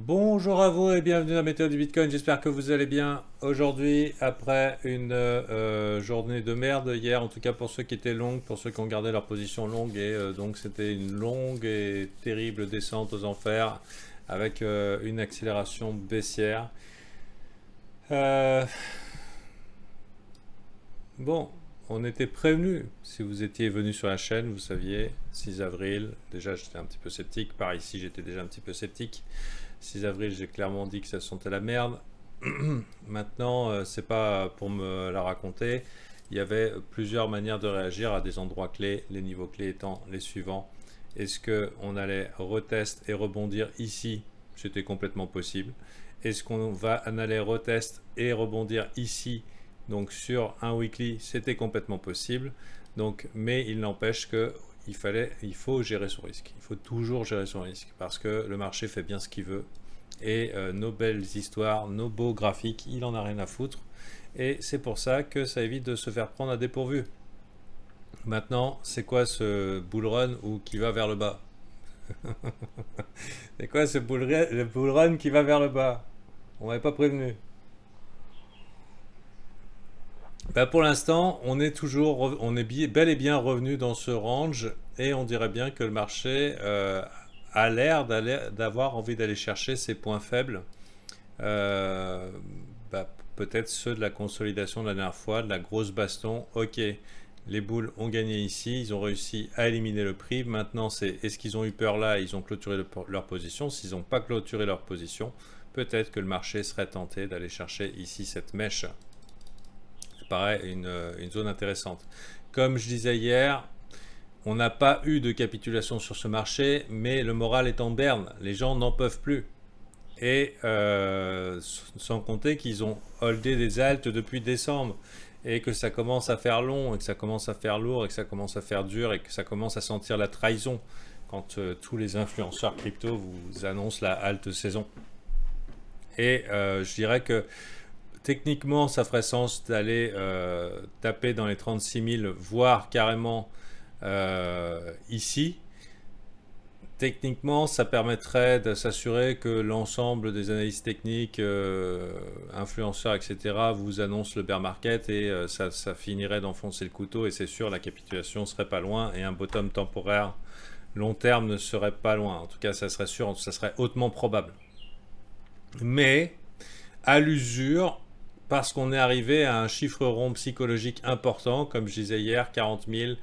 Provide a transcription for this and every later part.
Bonjour à vous et bienvenue dans la météo du Bitcoin, j'espère que vous allez bien. Aujourd'hui, après une journée de merde hier, en tout cas pour ceux qui étaient longues, pour ceux qui ont gardé leur position longue, et donc c'était une longue et terrible descente aux enfers avec une accélération baissière. Euh, bon, on était prévenu. Si vous étiez venu sur la chaîne, vous saviez, 6 avril, déjà j'étais un petit peu sceptique, par ici j'étais déjà un petit peu sceptique. 6 avril, j'ai clairement dit que ça sentait la merde. Maintenant, c'est pas pour me la raconter. Il y avait plusieurs manières de réagir à des endroits clés, les niveaux clés étant les suivants. Est-ce qu'on allait retest et rebondir ici? C'était complètement possible. Est-ce qu'on allait retest et rebondir ici? Donc sur un weekly, c'était complètement possible. Donc, mais il n'empêche que il faut gérer son risque. Il faut toujours gérer son risque parce que le marché fait bien ce qu'il veut. Et nos belles histoires, nos beaux graphiques, il en a rien à foutre. Et c'est pour ça que ça évite de se faire prendre à dépourvu. Maintenant, c'est quoi ce bull run ou qui va vers le bas? C'est quoi ce le bull run qui va vers le bas? On m'avait pas prévenu. Bah pour l'instant, on est toujours, on est bel et bien revenu dans ce range et on dirait bien que le marché a l'air d'avoir envie d'aller chercher ses points faibles. Euh, Peut-être ceux de la consolidation de la dernière fois, de la grosse baston. Ok, les boules ont gagné ici, ils ont réussi à éliminer le prix. Maintenant, c'est est-ce qu'ils ont eu peur là, ils ont clôturé leur position. S'ils n'ont pas clôturé leur position, peut-être que le marché serait tenté d'aller chercher ici cette mèche. Ça paraît une zone intéressante. Comme je disais hier, on n'a pas eu de capitulation sur ce marché, mais le moral est en berne. Les gens n'en peuvent plus. Et sans compter qu'ils ont holdé des altes depuis décembre et que ça commence à faire long et que ça commence à faire lourd et que ça commence à faire dur et que ça commence à sentir la trahison quand tous les influenceurs crypto vous annoncent la halte saison. Et je dirais que techniquement ça ferait sens d'aller taper dans les 36 000 voire carrément ici. Techniquement, ça permettrait de s'assurer que l'ensemble des analystes techniques, influenceurs, etc., vous annoncent le bear market et ça finirait d'enfoncer le couteau et c'est sûr, la capitulation serait pas loin et un bottom temporaire long terme ne serait pas loin. En tout cas, ça serait sûr, ça serait hautement probable. Mais, à l'usure, parce qu'on est arrivé à un chiffre rond psychologique important, comme je disais hier, 40 000,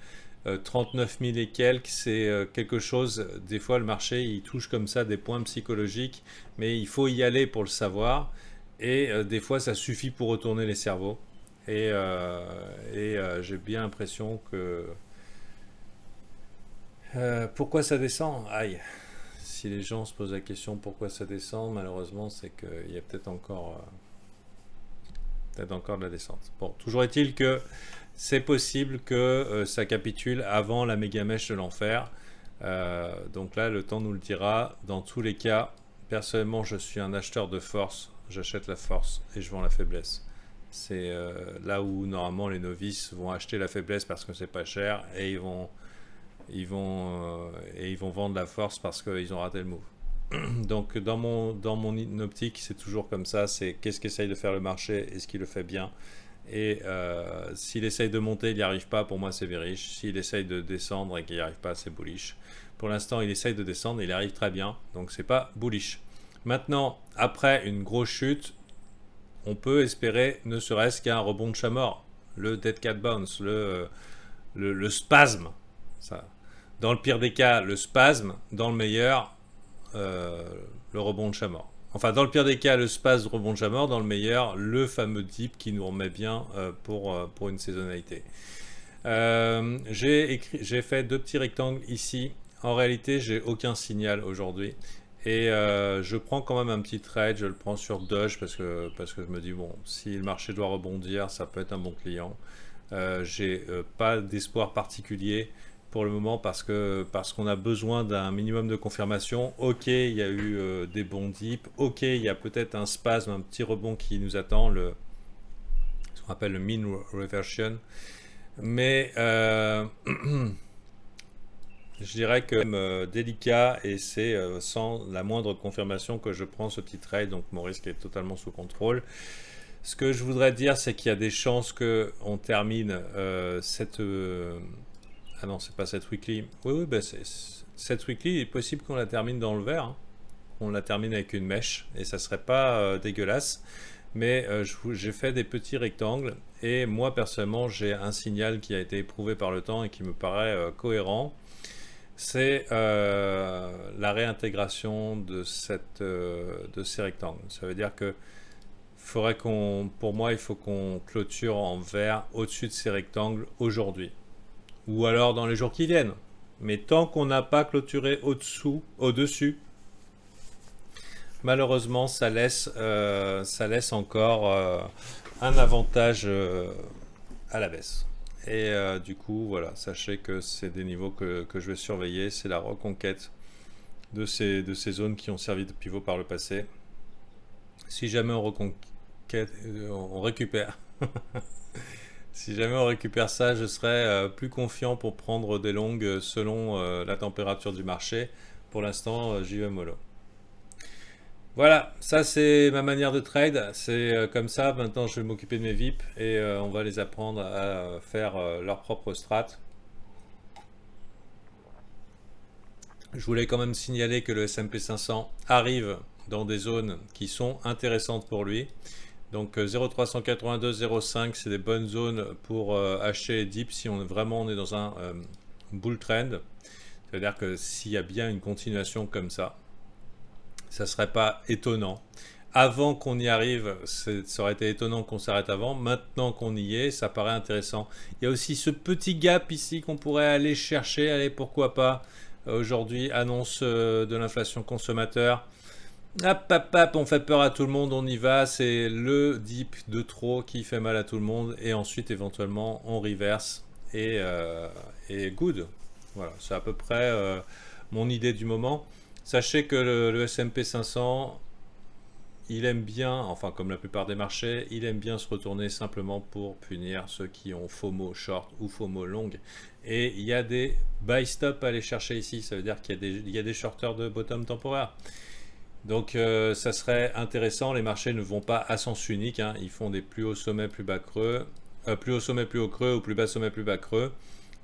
39 000 et quelques, c'est quelque chose, des fois le marché il touche comme ça des points psychologiques, mais il faut y aller pour le savoir, et des fois ça suffit pour retourner les cerveaux, et j'ai bien l'impression que... pourquoi ça descend? Aïe, si les gens se posent la question pourquoi ça descend, malheureusement c'est qu'il y a peut-être encore de la descente. Bon, toujours est-il que c'est possible que ça capitule avant la méga mèche de l'enfer. Donc là, le temps nous le dira. Dans tous les cas, personnellement, je suis un acheteur de force. J'achète la force et je vends la faiblesse. C'est là où normalement les novices vont acheter la faiblesse parce que c'est pas cher et ils vont vendre la force parce qu'ils ont raté le move. Donc dans mon optique, c'est toujours comme ça, c'est qu'est-ce qu'essaye de faire le marché, est-ce qu'il le fait bien? Et s'il essaye de monter, il n'y arrive pas, pour moi c'est bearish. S'il essaye de descendre et qu'il n'y arrive pas, c'est bullish. Pour l'instant, il essaye de descendre et il arrive très bien, donc c'est pas bullish. Maintenant, après une grosse chute, on peut espérer ne serait-ce qu'un rebond de chat mort, le dead cat bounce, le spasme. Ça. Dans le pire des cas, le spasme, dans le meilleur, le rebond de chat mort. Enfin, dans le pire des cas, le spasme rebond de chat mort, dans le meilleur, le fameux dip qui nous remet bien pour une saisonnalité. J'ai fait deux petits rectangles ici. En réalité, j'ai aucun signal aujourd'hui. Et je prends quand même un petit trade, je le prends sur Doge parce que je me dis, bon, si le marché doit rebondir, ça peut être un bon client. J'ai pas d'espoir particulier pour le moment parce qu'on a besoin d'un minimum de confirmation. Ok, il y a eu des bons dips. Ok, il y a peut-être un spasme, un petit rebond qui nous attend, ce qu'on appelle le mean reversion. Mais Je dirais que même délicat et c'est sans la moindre confirmation que je prends ce petit trade, donc mon risque est totalement sous contrôle. Ce que je voudrais dire, c'est qu'il y a des chances qu'on termine cette... ah non, c'est pas cette weekly. Oui, oui, bah cette weekly, il est possible qu'on la termine dans le vert, hein. On la termine avec une mèche et ça serait pas dégueulasse. Mais j'ai fait des petits rectangles et moi personnellement j'ai un signal qui a été éprouvé par le temps et qui me paraît cohérent. C'est la réintégration de ces rectangles. Ça veut dire que pour moi, il faut qu'on clôture en vert au-dessus de ces rectangles aujourd'hui. Ou alors dans les jours qui viennent. Mais tant qu'on n'a pas clôturé au-dessus, malheureusement, ça laisse encore un avantage à la baisse. Et du coup, voilà, sachez que c'est des niveaux que je vais surveiller. C'est la reconquête de ces zones qui ont servi de pivot par le passé. Si jamais on récupère. Si jamais on récupère ça, je serai plus confiant pour prendre des longues selon la température du marché. Pour l'instant, j'y vais mollo. Voilà, ça c'est ma manière de trade, c'est comme ça. Maintenant je vais m'occuper de mes VIP et on va les apprendre à faire leur propre strat. Je voulais quand même signaler que le S&P 500 arrive dans des zones qui sont intéressantes pour lui. Donc 0,382, 0,5 c'est des bonnes zones pour acheter les dips si vraiment on est dans un bull trend. C'est-à-dire que s'il y a bien une continuation comme ça serait pas étonnant. Avant qu'on y arrive, ça aurait été étonnant qu'on s'arrête avant. Maintenant qu'on y est, ça paraît intéressant. Il y a aussi ce petit gap ici qu'on pourrait aller chercher. Allez, pourquoi pas. Aujourd'hui, annonce de l'inflation consommateur. Hop, hop, hop, on fait peur à tout le monde, on y va. C'est le dip de trop qui fait mal à tout le monde. Et ensuite, éventuellement, on reverse. Et good. Voilà, c'est à peu près mon idée du moment. Sachez que le S&P 500, il aime bien, enfin comme la plupart des marchés, il aime bien se retourner simplement pour punir ceux qui ont FOMO short ou FOMO long. Et il y a des buy stop à aller chercher ici, ça veut dire qu'il y a des shorteurs de bottom temporaire. Donc ça serait intéressant, les marchés ne vont pas à sens unique, hein. Ils font des plus hauts sommets, plus bas creux, plus haut sommet, plus haut creux ou plus bas sommet, plus bas creux.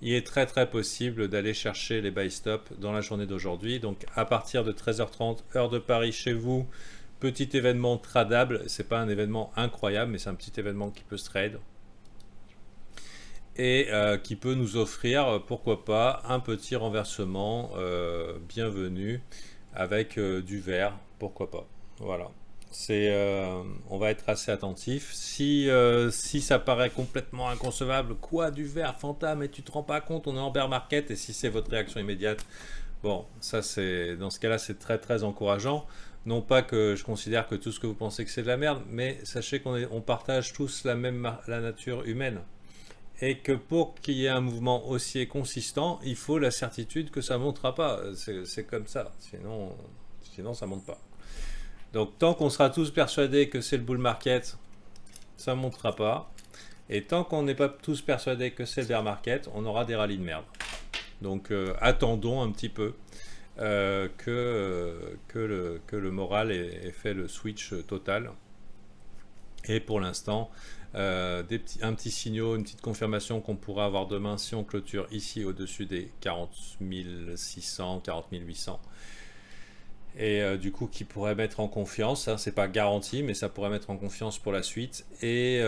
Il est très très possible d'aller chercher les buy stop dans la journée d'aujourd'hui. Donc à partir de 13h30, heure de Paris chez vous, petit événement tradable. C'est pas un événement incroyable, mais c'est un petit événement qui peut se trade. Et qui peut nous offrir, pourquoi pas, un petit renversement bienvenu avec du vert, pourquoi pas. Voilà. On va être assez attentif. Si ça paraît complètement inconcevable, quoi du vert, Fanta, et tu te rends pas compte, on est en bear market, et si c'est votre réaction immédiate, bon, ça c'est dans ce cas-là c'est très très encourageant. Non pas que je considère que tout ce que vous pensez que c'est de la merde, mais sachez qu'on partage tous la nature humaine. Et que pour qu'il y ait un mouvement haussier consistant, il faut la certitude que ça ne montera pas. C'est comme ça, sinon ça ne monte pas. Donc tant qu'on sera tous persuadés que c'est le bull market, ça ne montera pas. Et tant qu'on n'est pas tous persuadés que c'est le bear market, on aura des rallyes de merde. Donc attendons un petit peu que le moral ait fait le switch total. Et pour l'instant, un petit signaux, une petite confirmation qu'on pourra avoir demain si on clôture ici au-dessus des 40 600, 40 800. Et du coup qui pourrait mettre en confiance, hein, c'est pas garanti mais ça pourrait mettre en confiance pour la suite et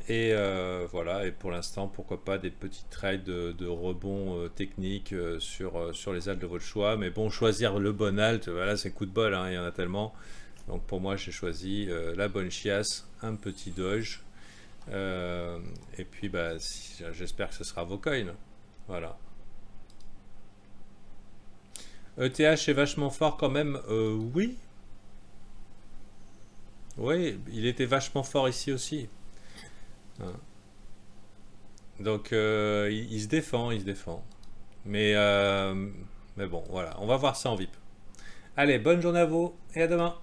voilà, et pour l'instant pourquoi pas des petits trades de rebond technique sur les alts de votre choix, mais bon, choisir le bon alt, voilà, c'est coup de bol, hein, il y en a tellement. Donc pour moi j'ai choisi la bonne chiasse, un petit doge, et puis bah, j'espère que ce sera vos coins, voilà. ETH est vachement fort quand même, oui. Oui, il était vachement fort ici aussi. Hein. Donc il se défend, il se défend. Mais bon, voilà, on va voir ça en VIP. Allez, bonne journée à vous et à demain.